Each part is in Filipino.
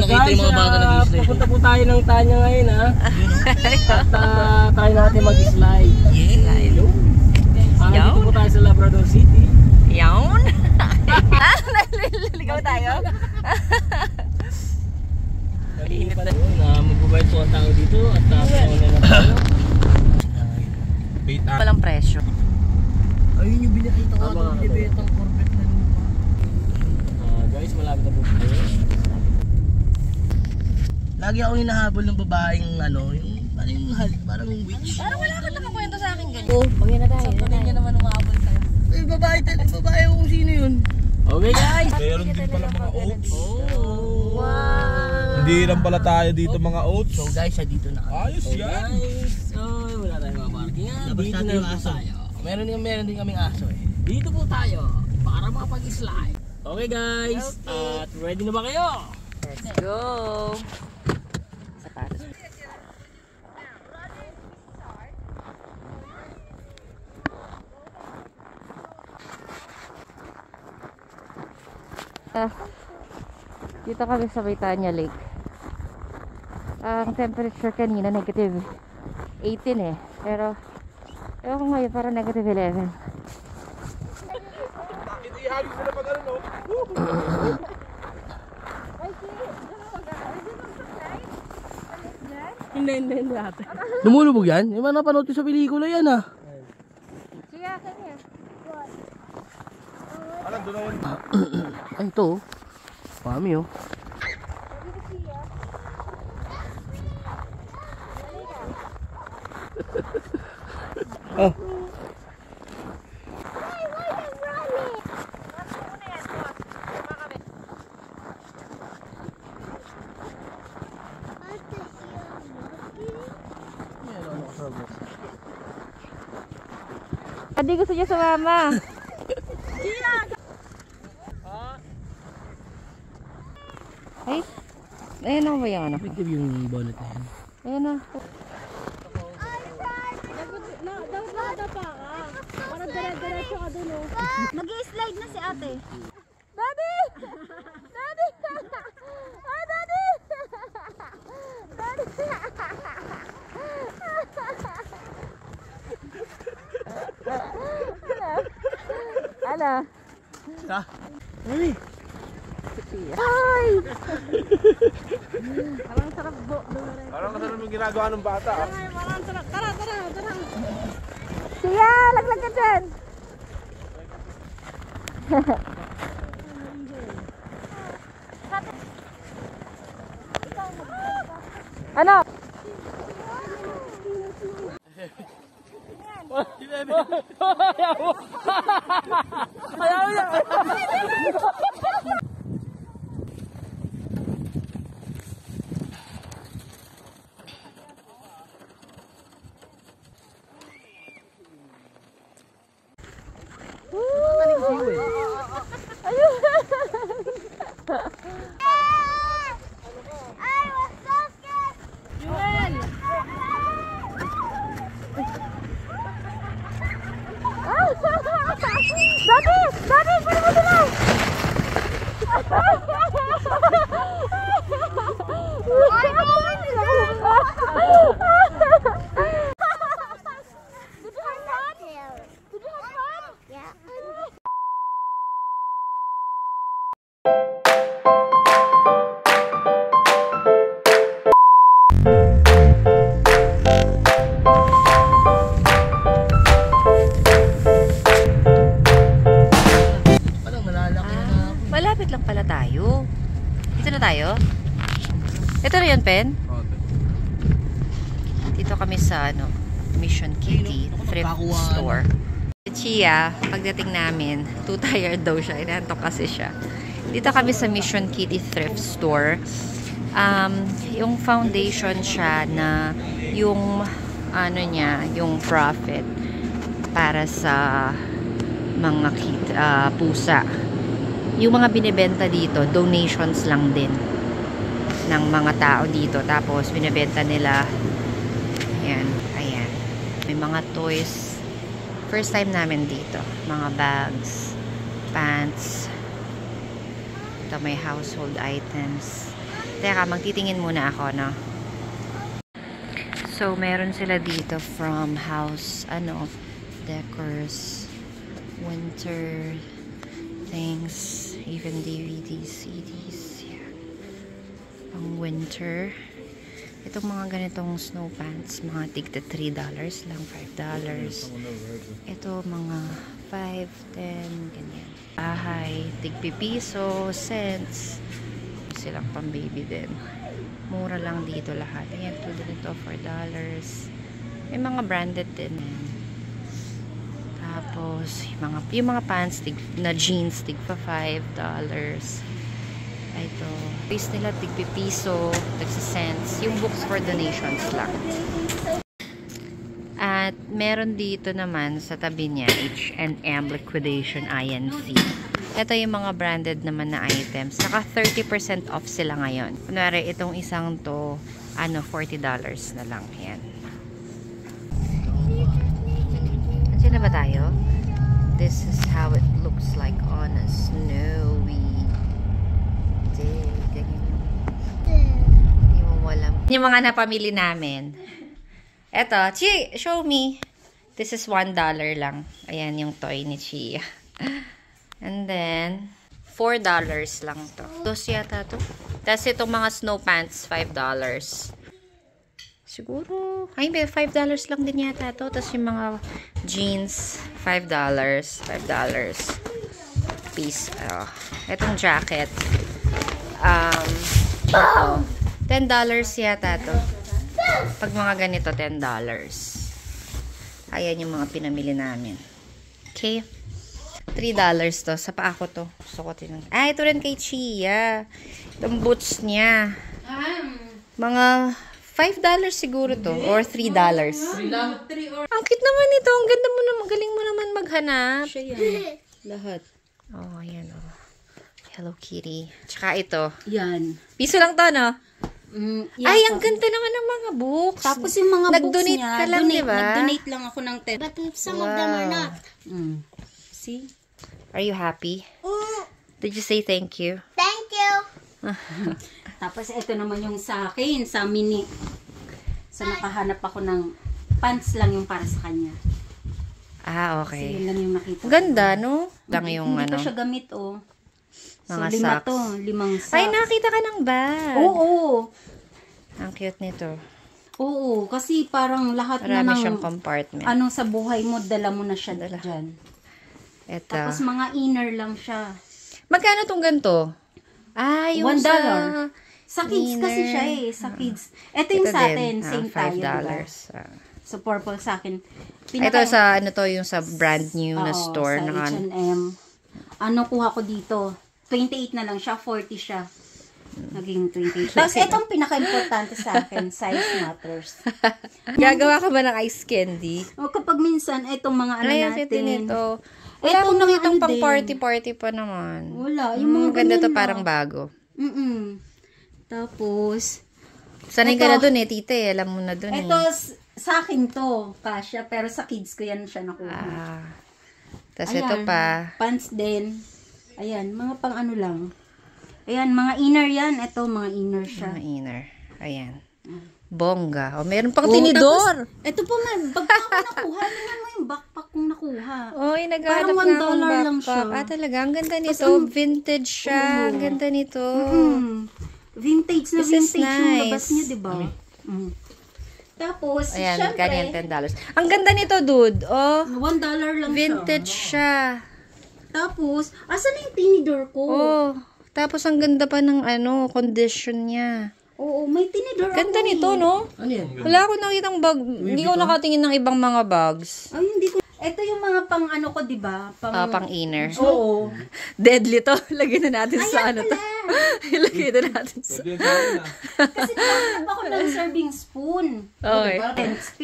makita yung mga bata nag-slide. Pupunta po tayo ng Tanya ngayon ha. At try natin mag-slide. Yeah. Dito po tayo sa Labrador City. Yawn? Naliligaw tayo? Init na. Magbabayad po ang tao dito at pangunan na tayo. Walang presyo. Ayun yung binakita ko ito. Binibetang Corvette na lupa. Guys, malapit na po tayo. Lagi akong hinahabol ng babaeng ano, yung parang witch. Parang wala ka nakakwento sa akin ganyan. Oo, pangyan na tayo. Sabi niya naman umahabol sa'yo. Eh, babae kung sino yun. Okay guys! Meron din pala mga oats. Oh, wow! Hindi lang pala tayo dito mga oats. So guys, dito na kami. Ayos yan! Guys, so wala tayong mga parking. Dito na yung aso. Meron din kaming aso eh. Dito po tayo para makapag-slide. Okay guys, at ready na ba kayo? Let's go! Sapatos. Dito kami sa Tanya Lake. Ang temperature kanina negative 18 eh. Pero ewan ko ngayon parang negative 11. Hindi ihagis sila pag ano, no? Hindi ate. Lumulubog yan? Yung mga napanood ko sa pelikula yan ah. Siya, kanya. Alam, doon na yun. Ay, ito oh. Pami oh. Oh. Adi gusto niya sumama. Ay, ayun na ba yung ano? Effective yung bonnet na yan. Ayun na. Parang dire-diretso ka dun oh. Nag-i-slide na si ate. Daddy! Daddy! Ah, Daddy! Daddy! Ano? Ha? Mami! Ay! Parang sarap Parang kasama yung ginagawa ng bata. Parang sarap. Tara! Siya! Laglag ka dyan! Ano? Ayaw niya! Daddy! Pwede mo sila! Malapit lang pala tayo. Dito na tayo? Ito na yun, Pen? Dito kami sa Mission Kitty Thrift Store. Si Chia, pagdating namin, too tired daw siya. Inantok kasi siya. Dito kami sa Mission Kitty Thrift Store. Yung foundation siya na yung yung profit para sa mga pusa. Yung mga binibenta dito, donations lang din ng mga tao dito. Tapos, binibenta nila. Ayan. May mga toys. First time namin dito. Mga bags, pants. Ito may household items. Teka, magtitingin muna ako, no? So, meron sila dito from house, decors, winter things, even DVDs, CDs, yeah. Pang winter. Itong mga ganitong snow pants, mga tigta $3 lang, $5. Ito, mga 5, 10, ganyan. Bahay, tig-pipiso, cents. Silang pang baby din. Mura lang dito lahat. Ayan, tulad nito, $4. May mga branded din. Tapos, yung mga pants, na jeans, tig pa $5. Ito, base nila, tig-pipiso, tig-cents. Yung books for donations lang. At meron dito naman sa tabi niya, H&M Liquidation INC. Ito yung mga branded naman na items. Naka 30% off sila ngayon. Kunwari, itong isang to, $40 na lang. Yan. Andiyan na ba tayo? This is how it looks like on a snowy day. Ganyan yung walang... Yung mga napamili namin. Eto, Chi, show me. This is $1 lang. Ayan yung toy ni Chi. And then, $4 lang to. Dos yata to. Tapos itong mga snow pants, $5. Siguro, ay, $5 lang din yata to. Tapos yung mga jeans, $5. Piece. Itong jacket. Ito. $10 yata to. Pag mga ganito, $10. Ayan yung mga pinamili namin. Okay. $3 to. Sa paa ko to. Gusto ko tinang... ito rin kay Chia. Itong boots niya. Mga $5 siguro to. Or $3. Ang cute naman ito. Ang ganda mo naman. Magaling mo naman maghanap. Siya yan. Lahat. Oh, ayan oh. Hello Kitty. Tsaka ito. Yan. Piso lang to, no? Yeah, ay, ang ganda naman ng mga books. Tapos yung mga books niya, ka lang, diba? Nag-donate lang ako ng 10. But some of them are not. See? Are you happy? Did you say thank you? Thank you. Tapos ito naman yung sa akin, sa mini. So nakahanap ako ng pants lang yung para sa kanya. Okay. So yun lang yung nakita. Ganda, no? Lang yung Hindi ko siya gamit, oh. So, mga 5 socks. to. 5 socks. Ay, nakita ka ng bag. Oo. Ang cute nito. Oo, kasi parang lahat Marami na ng siyang compartment. sa buhay mo, dala mo na siya dyan. Ito. Tapos mga inner lang siya. Magkano tong ganito? Yung $1. sa Sa kids inner. kasi siya eh. Sa kids. Ito yung sa atin. Same tayo, diba? $5. So, purple sa akin. Ito sa, yung sa brand new na store. Sa H&M. Kuha ko dito? 28 na lang siya. 40 siya. Naging 28. Tapos, itong pinaka-importante sa akin. Size matters. Gagawa ka ba ng ice candy? O, kapag minsan, itong mga natin. Ito. Wala akong nakitang pang party-party pa naman. Wala. Yung mga ganda to na. parang bago. Tapos, sanay ka na dun tita alam mo na dun ito, sa akin to, kasya, pero sa kids ko yan siya nakuha. Tapos ito pa. Pants din. Ayan, mga pang lang. Ayan, mga inner yan. Ito, mga inner siya. Mga inner. Ayan. Bongga. Meron pang tinidor. Tapos, ito pa man, backpack ko nakuha. Tingnan mo yung backpack kong nakuha. Naghahanap parang na akong $1 lang siya. backpack. Talaga. Ang ganda nito. Vintage siya. Ang ganda nito. Vintage na This is vintage yung nice. labas niya, diba? Tapos, Ayan, syempre, ganyan, $10. Ang ganda nito, dude. $1 lang Vintage siya. Tapos, asan na yung tinidor ko? Tapos ang ganda pa ng condition niya. Oo, may tinidor Ganda ako nito, no? Ano yan? Wala akong nakitang bag. Hindi ko nakatingin ng ibang mga bags. Ay, hindi ko. Ito yung mga pang ko, diba? Pang inner. Oo. Deadly to. Lagyan na natin sa to. Ilagay na natin sa... Kasi nakahanap ako ng serving spoon. Okay.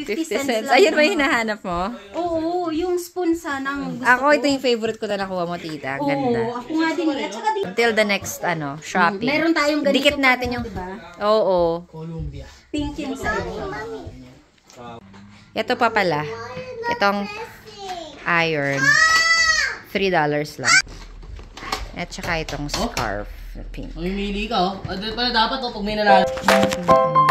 50 cents lang. Ayun ba yung hinahanap mo? Oo, yung spoon sana ang gusto Ako, ko. ito yung favorite ko na nakuha mo, tita. Ang ganda. Oo, ako nga din. At saka din. Until the next, shopping. Meron tayong ganito. Dikit natin yung... Diba? Oo. Columbia. Pink yung side. Ito pa pala. Itong iron. $3 lang. At saka itong scarf. pink. Mamimili ka, oh. Dapat, oh, pag may nanalo.